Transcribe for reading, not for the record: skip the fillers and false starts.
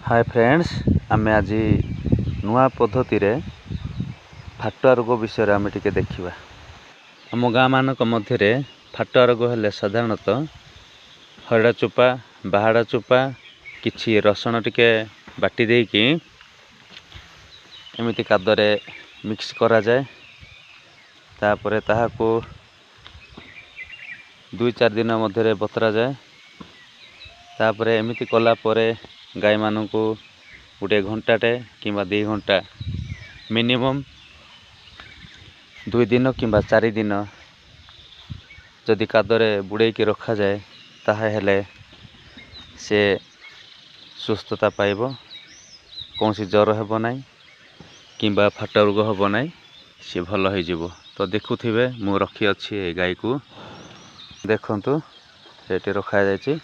Hi friends, आमे आज नुआ पद्धति रे फाटुआ रोग विषय आमे टिके देखिबा। आम गाँ मानक मध्य फाटुआ रोग हेले साधारणतः हरड़ा चोपा बाहाड़ा चोपा किछि रसुण टिके बाटी देकी एमिति कादरे मिक्स करा जाए। तापरे ताहाको 2-4 दिन मध्य बतरा जाए। तापरे एमिति कला परे गाय मानू गोटे घंटाटे किंबा 2 घंटा मिनिमम 2 दिन किंबा 4 दिन जदि कादरे बुड़े की रखा जाए ताहा हेले से सुस्थता पाइबो। कौन सी ज्वर हेबो नाही किंबा फाटा रोग हेबो नाही, से भल हो जिवो। तो देखुथिबे मु रखी अछि ए गाय को, देखंतु सेठी रखा जायछि।